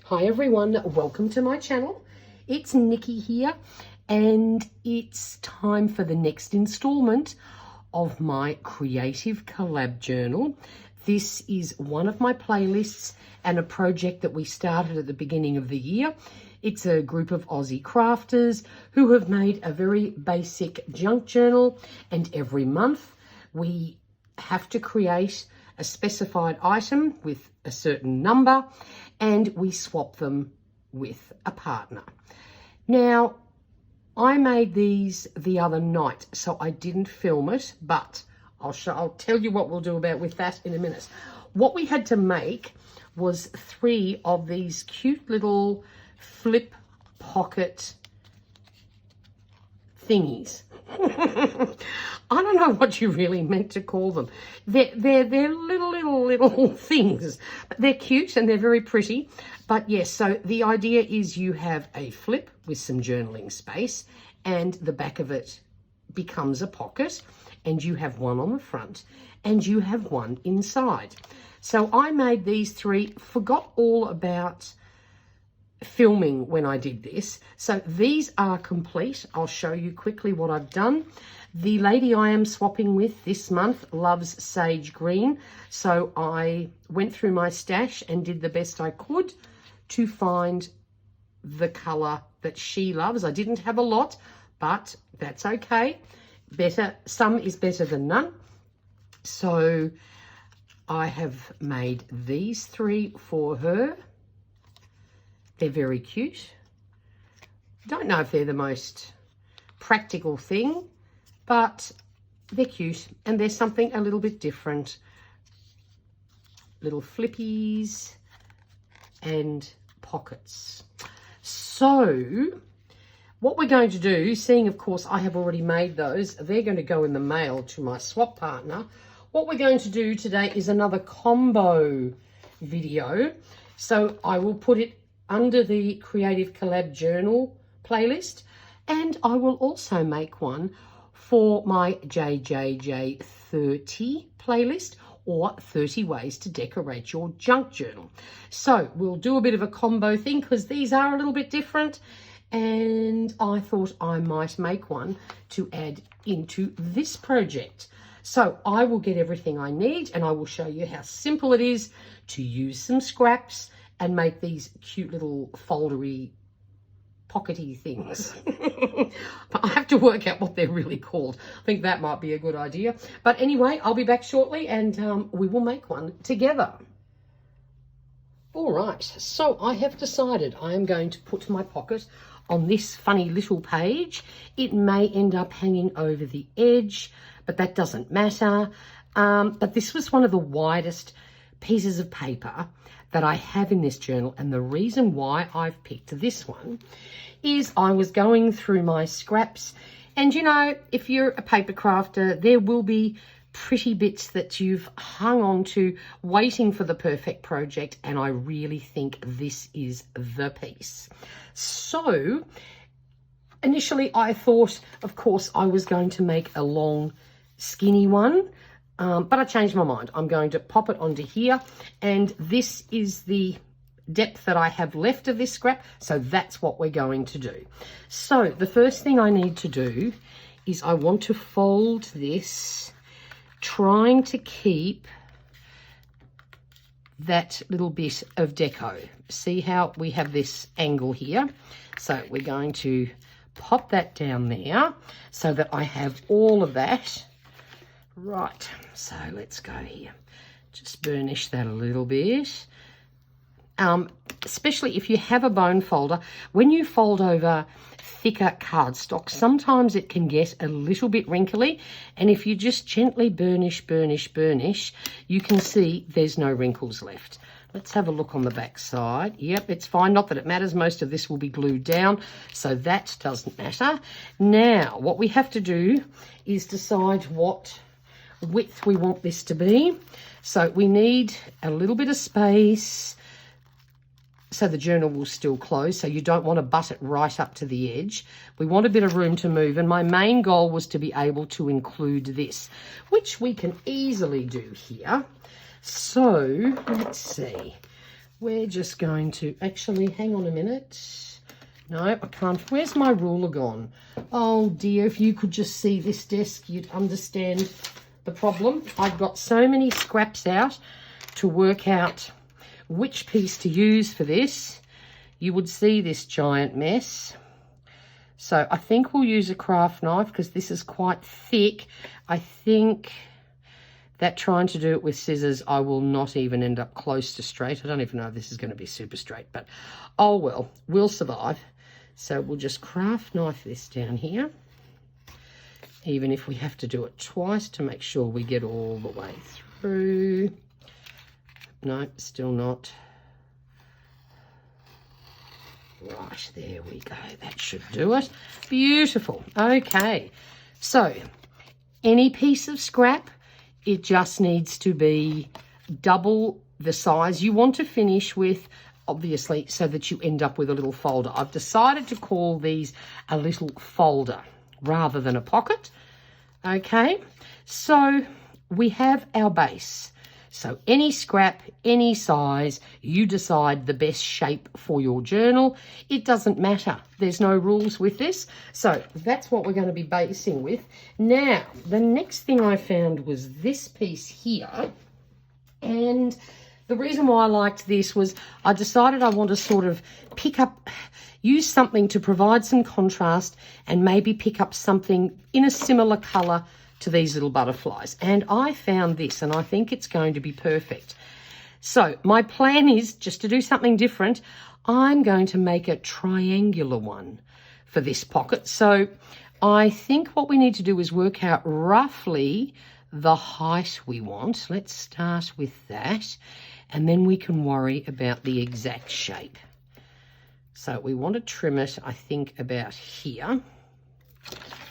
Hi everyone, welcome to my channel. It's Nikki here and it's time for the next installment of my creative collab journal. This is one of my playlists and a project that we started at the beginning of the year. It's a group of Aussie crafters who have made a very basic junk journal, and every month we have to create a specified item with a certain number and we swap them with a partner. Now, I made these the other night, so I didn't film it, but I'll tell you what we'll do with that in a minute. What we had to make was 3 of these cute little flip pocket thingies. I don't know what you really meant to call them. They're little things. They're cute and they're very pretty. But yes, so the idea is you have a flip with some journaling space and the back of it becomes a pocket, and you have one on the front and you have one inside. So I made these 3, forgot all about filming when I did this. So these are complete. I'll show you quickly what I've done. The lady I am swapping with this month loves sage green, so I went through my stash and did the best I could to find the colour that she loves. I didn't have a lot, but that's okay. Some is better than none. So I have made these 3 for her. They're very cute. Don't know if they're the most practical thing, but they're cute and there's something a little bit different. Little flippies and pockets. So what we're going to do, seeing of course I have already made those, they're going to go in the mail to my swap partner. What we're going to do today is another combo video. So I will put it under the Creative Collab Journal playlist, and I will also make one for my JJJ 30 playlist, or 30 ways to decorate your junk journal. So we'll do a bit of a combo thing because these are a little bit different, and I thought I might make one to add into this project. So I will get everything I need and I will show you how simple it is to use some scraps and make these cute little foldery pockety things. But I have to work out what they're really called. I think that might be a good idea. But anyway, I'll be back shortly and we will make one together. All right, so I have decided I am going to put my pocket on this funny little page. It may end up hanging over the edge, but that doesn't matter. But this was one of the widest pieces of paper that I have in this journal, and the reason why I've picked this one is I was going through my scraps, and you know, if you're a paper crafter, there will be pretty bits that you've hung on to waiting for the perfect project, and I really think this is the piece. So initially I thought, of course, I was going to make a long skinny one, but I changed my mind. I'm going to pop it onto here, and this is the depth that I have left of this scrap, so that's what we're going to do. So the first thing I need to do is I want to fold this, trying to keep that little bit of deco. See how we have this angle here? So we're going to pop that down there so that I have all of that. Right, so let's go here. Just burnish that a little bit. Especially if you have a bone folder, when you fold over thicker cardstock, sometimes it can get a little bit wrinkly, and if you just gently burnish, you can see there's no wrinkles left. Let's have a look on the back side. Yep, it's fine. Not that it matters. Most of this will be glued down, so that doesn't matter. Now, what we have to do is decide what width we want this to be. So we need a little bit of space so the journal will still close, so you don't want to butt it right up to the edge. We want a bit of room to move, and my main goal was to be able to include this, which we can easily do here. So let's see, we're just going to actually, hang on a minute. No, I can't. Where's my ruler gone? Oh dear, if you could just see this desk, you'd understand the problem. I've got so many scraps out to work out which piece to use for this. You would see this giant mess. So I think we'll use a craft knife because this is quite thick. I think that trying to do it with scissors, I will not even end up close to straight. I don't even know if this is going to be super straight, but oh well, we'll survive. So we'll just craft knife this down here, even if we have to do it twice to make sure we get all the way through. No, still not. Right, there we go. That should do it. Beautiful. Okay, so any piece of scrap, it just needs to be double the size you want to finish with, obviously, so that you end up with a little folder. I've decided to call these a little folder rather than a pocket. Okay, so we have our base. So any scrap, any size, you decide the best shape for your journal. It doesn't matter. There's no rules with this. So that's what we're going to be basing with. Now, the next thing I found was this piece here. And the reason why I liked this was I decided I want to sort of use something to provide some contrast and maybe pick up something in a similar colour to these little butterflies. And I found this, and I think it's going to be perfect. So my plan is just to do something different. I'm going to make a triangular one for this pocket. So I think what we need to do is work out roughly the height we want. Let's start with that, and then we can worry about the exact shape. So we want to trim it, I think, about here.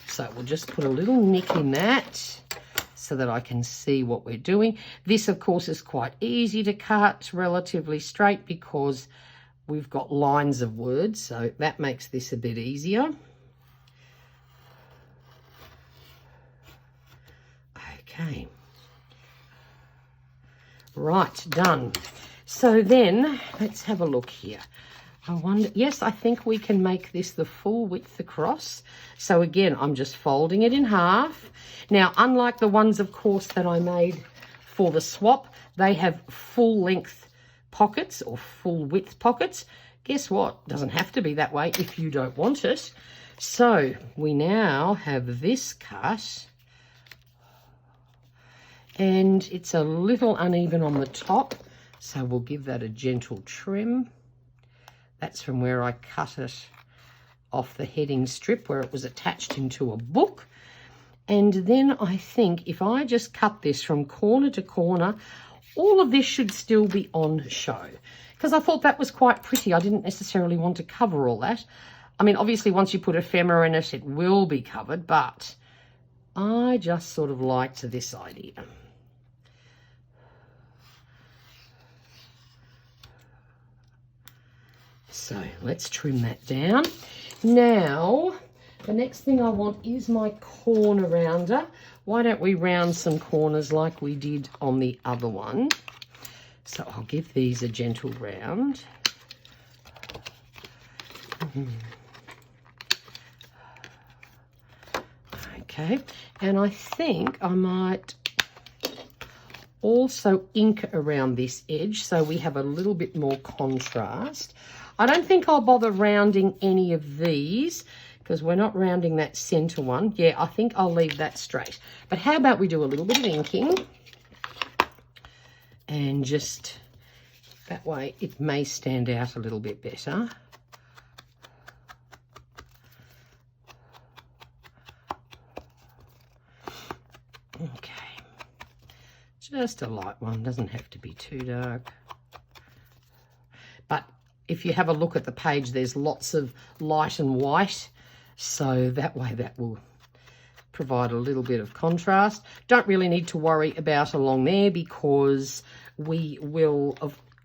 So we'll just put a little nick in that so that I can see what we're doing. This, of course, is quite easy to cut, relatively straight, because we've got lines of words, so that makes this a bit easier. Okay. Right, done. So then, let's have a look here. I wonder, yes, I think we can make this the full width across. So again, I'm just folding it in half. Now, unlike the ones, of course, that I made for the swap, they have full length pockets or full width pockets. Guess what? Doesn't have to be that way if you don't want it. So we now have this cut, and it's a little uneven on the top, so we'll give that a gentle trim. That's from where I cut it off the heading strip where it was attached into a book. And then I think if I just cut this from corner to corner, all of this should still be on show. Because I thought that was quite pretty. I didn't necessarily want to cover all that. I mean, obviously, once you put ephemera in it, it will be covered. But I just sort of liked this idea. So let's trim that down. Now, the next thing I want is my corner rounder. Why don't we round some corners like we did on the other one? So I'll give these a gentle round. Okay, and I think I might also ink around this edge so we have a little bit more contrast. I don't think I'll bother rounding any of these because we're not rounding that center one. Yeah, I think I'll leave that straight. But how about we do a little bit of inking, and just that way it may stand out a little bit better. Okay, just a light one, doesn't have to be too dark. But if you have a look at the page, there's lots of light and white, so that way that will provide a little bit of contrast. Don't really need to worry about along there because we will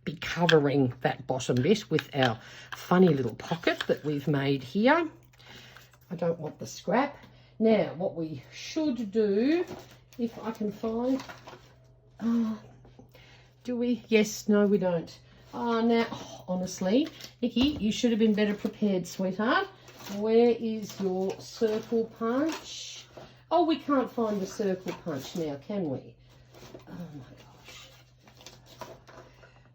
be covering that bottom bit with our funny little pocket that we've made here. I don't want the scrap. Now, what we should do, if I can find, do we? Yes, no, we don't. Now, honestly, Nikki, you should have been better prepared, sweetheart. Where is your circle punch? Oh, we can't find the circle punch now, can we? Oh my gosh.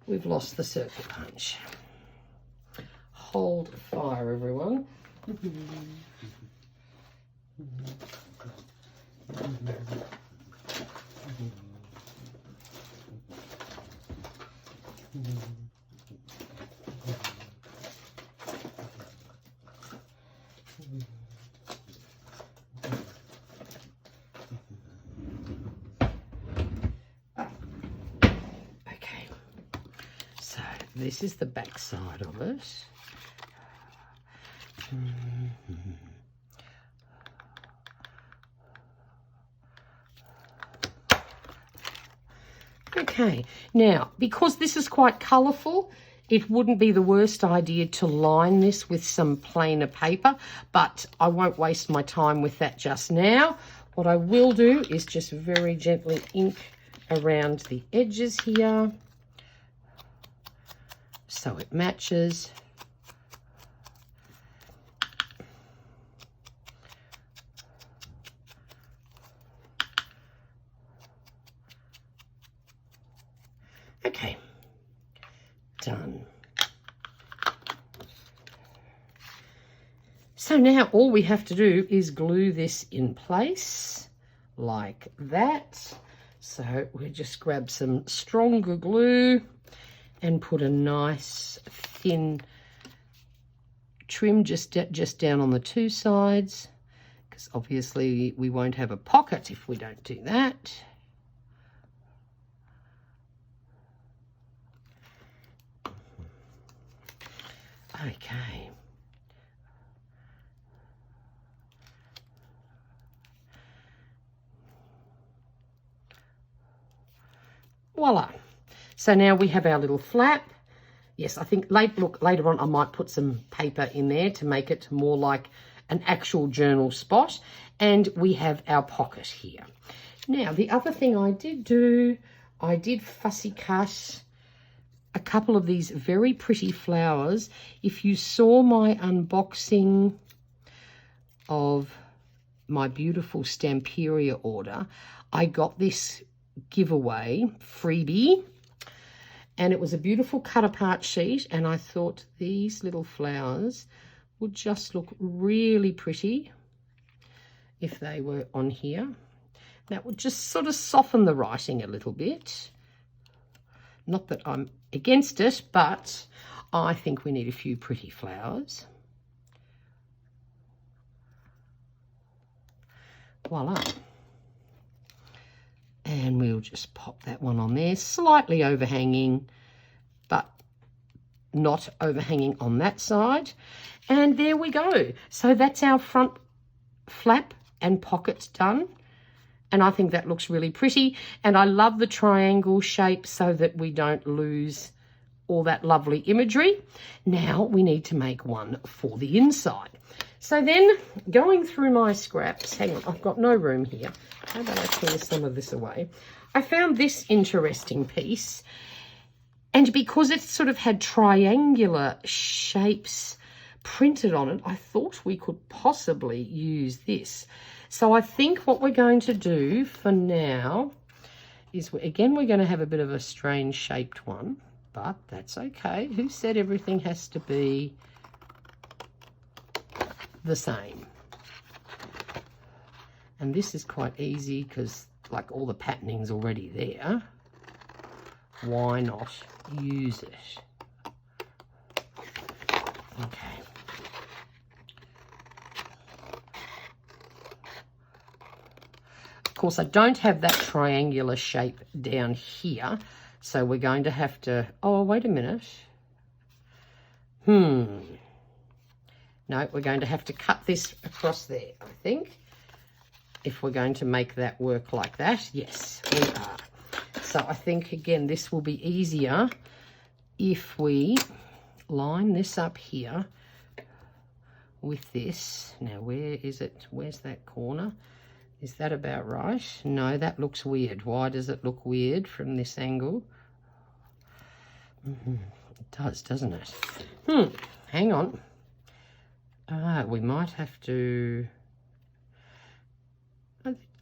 We've lost the circle punch. Hold fire, everyone. Okay, so this is the back side of it. Okay, now, because this is quite colourful, it wouldn't be the worst idea to line this with some plainer paper, but I won't waste my time with that just now. What I will do is just very gently ink around the edges here so it matches. Okay, done. So now all we have to do is glue this in place like that. So we'll just grab some stronger glue and put a nice thin trim just down on the two sides, because obviously we won't have a pocket if we don't do that. Okay. Voila. So now we have our little flap. Yes, I think later on I might put some paper in there to make it more like an actual journal spot. And we have our pocket here. Now, the other thing I did do, I did fussy cut a couple of these very pretty flowers. If you saw my unboxing of my beautiful Stamperia order, I got this giveaway freebie, and it was a beautiful cut apart sheet, and I thought these little flowers would just look really pretty if they were on here. That would just sort of soften the writing a little bit. Not that I'm against it, but I think we need a few pretty flowers. Voila. And we'll just pop that one on there, slightly overhanging, but not overhanging on that side. And there we go. So that's our front flap and pockets done. And I think that looks really pretty. And I love the triangle shape so that we don't lose all that lovely imagery. Now we need to make one for the inside. So then, going through my scraps, hang on, I've got no room here. How about I clear some of this away? I found this interesting piece, and because it sort of had triangular shapes printed on it, I thought we could possibly use this. So I think what we're going to do for now is, again, we're going to have a bit of a strange shaped one, but that's okay. Who said everything has to be the same? And this is quite easy because like all the patterning's already there. Why not use it? Okay. Of course, I don't have that triangular shape down here, so we're going to have to, oh, wait a minute. No, we're going to have to cut this across there, I think, if we're going to make that work like that. Yes, we are. So I think, again, this will be easier if we line this up here with this. Now, where is it? Where's that corner? Is that about right? No, that looks weird. Why does it look weird from this angle? does, doesn't it? Hang on. We might have to...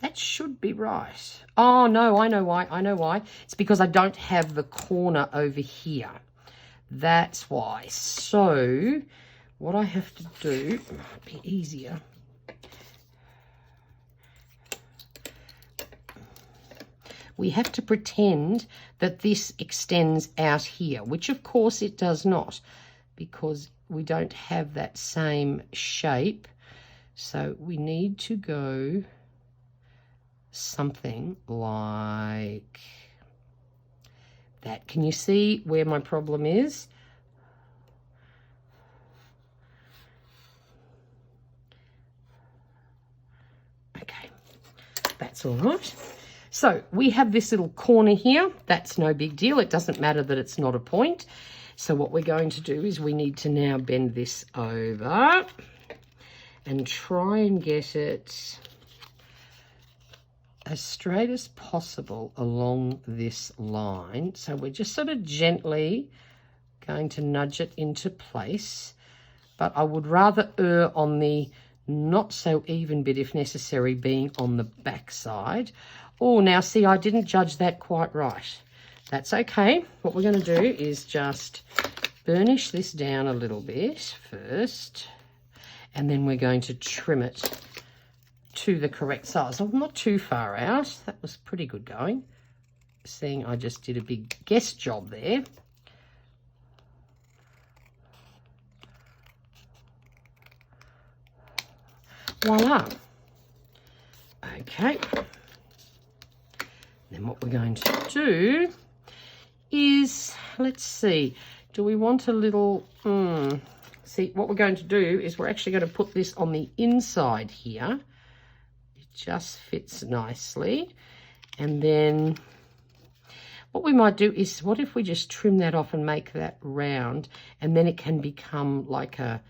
That should be right. Oh, no, I know why. I know why. It's because I don't have the corner over here. That's why. So, what I have to do, might be easier. We have to pretend that this extends out here, which of course it does not, because we don't have that same shape. So we need to go something like that. Can you see where my problem is? Okay, that's all right. So we have this little corner here. That's no big deal. It doesn't matter that it's not a point. So what we're going to do is we need to now bend this over and try and get it as straight as possible along this line. So we're just sort of gently going to nudge it into place. But I would rather err on the not so even bit, if necessary, being on the back side. Oh, now see, I didn't judge that quite right. That's okay. What we're going to do is just burnish this down a little bit first, and then we're going to trim it to the correct size. I'm not too far out. That was pretty good going. Seeing I just did a big guess job there. Voila. Okay. Then what we're going to do is, let's see, do we want a little, see, what we're going to do is we're actually going to put this on the inside here. It just fits nicely. And then what we might do is, what if we just trim that off and make that round, and then it can become like a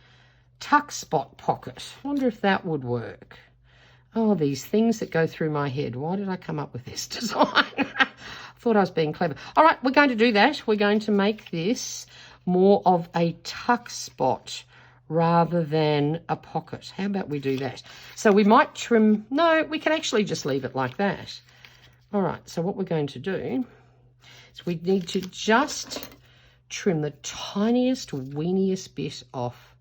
tuck spot pocket. I wonder if that would work. Oh, these things that go through my head. Why did I come up with this design? I thought I was being clever. All right, we're going to do that. We're going to make this more of a tuck spot rather than a pocket. How about we do that? So we might trim. No, we can actually just leave it like that. All right, so what we're going to do is we need to just trim the tiniest, weeniest bit off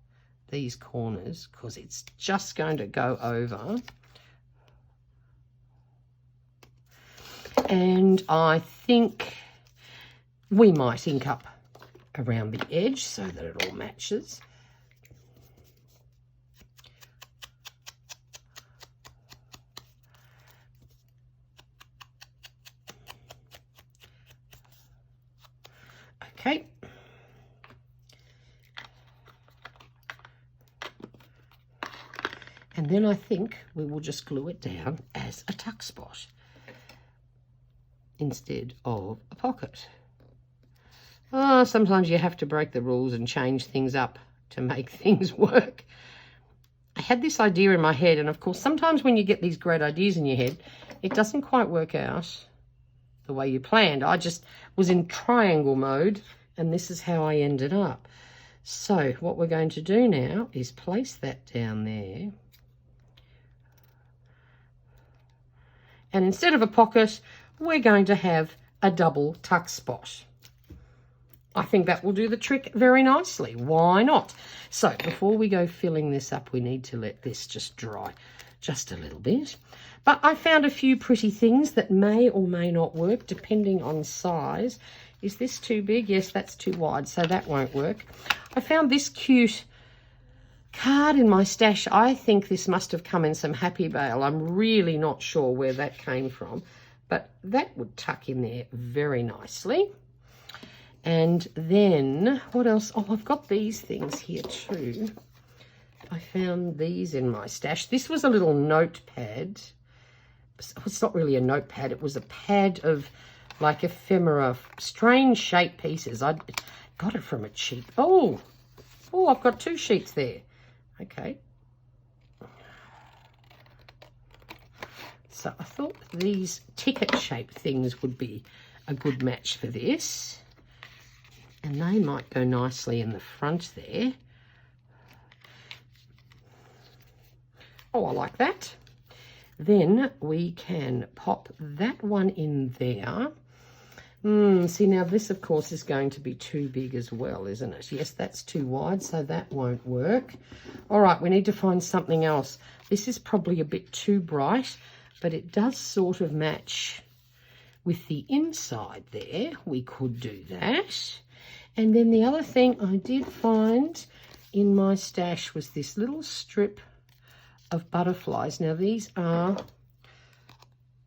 these corners, because it's just going to go over. And I think we might ink up around the edge so that it all matches. Okay. And then I think we will just glue it down as a tuck spot instead of a pocket. Oh, sometimes you have to break the rules and change things up to make things work. I had this idea in my head, and of course, sometimes when you get these great ideas in your head, it doesn't quite work out the way you planned. I just was in triangle mode, and this is how I ended up. So what we're going to do now is place that down there. And instead of a pocket, we're going to have a double tuck spot. I think that will do the trick very nicely. Why not? So before we go filling this up, we need to let this just dry just a little bit. But I found a few pretty things that may or may not work depending on size. Is this too big? Yes, that's too wide, so that won't work. I found this cute card in my stash. I think this must have come in some Happy Bale. I'm really not sure where that came from, but that would tuck in there very nicely. And then what else? Oh, I've got these things here too. I found these in my stash. This was a little notepad. It's not really a notepad. It was a pad of like ephemera, strange shape pieces. I got it from a cheap. Oh, I've got two sheets there. Okay. So I thought these ticket shape things would be a good match for this. And they might go nicely in the front there. Oh, I like that. Then we can pop that one in there. See, now this, of course, is going to be too big as well, isn't it? Yes, that's too wide, so that won't work. All right, we need to find something else. This is probably a bit too bright, but it does sort of match with the inside there. We could do that. And then the other thing I did find in my stash was this little strip of butterflies. Now, these are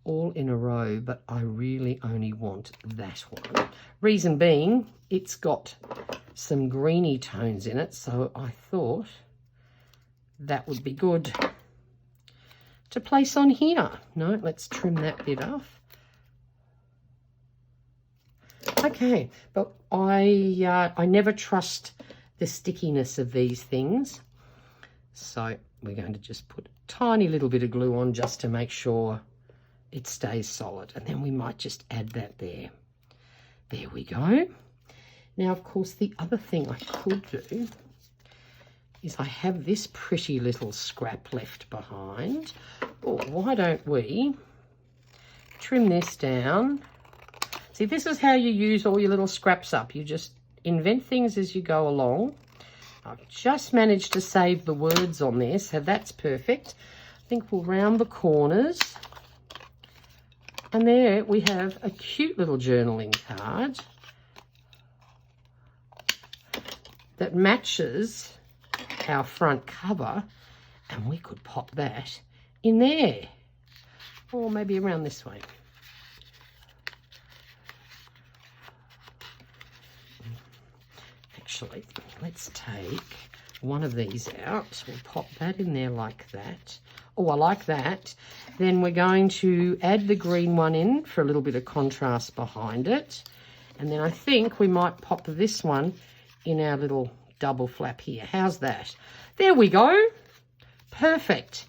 all in a row, but I really only want that one. Reason being, it's got some greeny tones in it, so I thought that would be good to place on here. No, let's trim that bit off. Okay, but I never trust the stickiness of these things, so we're going to just put a tiny little bit of glue on just to make sure it stays solid, and then we might just add that there. There we go. Now, of course, the other thing I could do is I have this pretty little scrap left behind. Oh, why don't we trim this down? See, this is how you use all your little scraps up. You just invent things as you go along. I've just managed to save the words on there, so that's perfect. I think we'll round the corners. And there we have a cute little journaling card that matches our front cover, and we could pop that in there, or maybe around this way. Actually, let's take one of these out. We'll pop that in there like that. Oh, I like that. Then we're going to add the green one in for a little bit of contrast behind it. And then I think we might pop this one in our little double flap here. How's that? There we go. Perfect.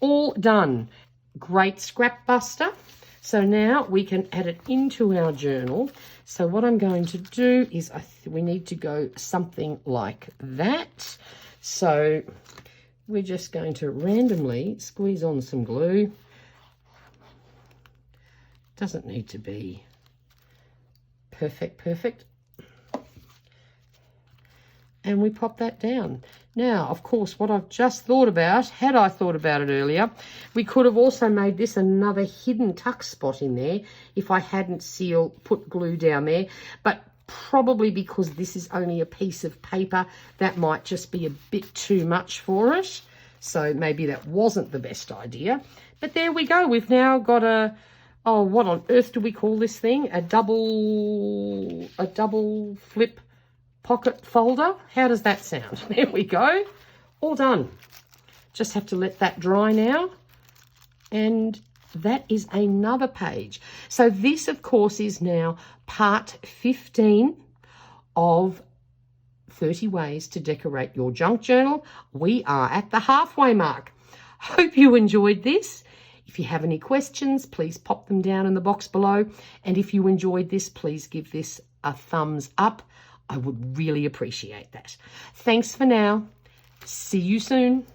All done. Great scrap buster. So now we can add it into our journal. So what I'm going to do is we need to go something like that. So we're just going to randomly squeeze on some glue. Doesn't need to be perfect. And we pop that down. Now, of course, what I've just thought about, had I thought about it earlier, we could have also made this another hidden tuck spot in there if I hadn't put glue down there. But probably because this is only a piece of paper, that might just be a bit too much for it. So maybe that wasn't the best idea. But there we go. We've now got a, oh, what on earth do we call this thing? A double flip pocket folder. How does that sound? There we go. All done. Just have to let that dry now. And that is another page. So this, of course, is now part 15 of 30 ways to decorate your junk journal. We are at the halfway mark. Hope you enjoyed this. If you have any questions, please pop them down in the box below. And if you enjoyed this, please give this a thumbs up. I would really appreciate that. Thanks for now. See you soon.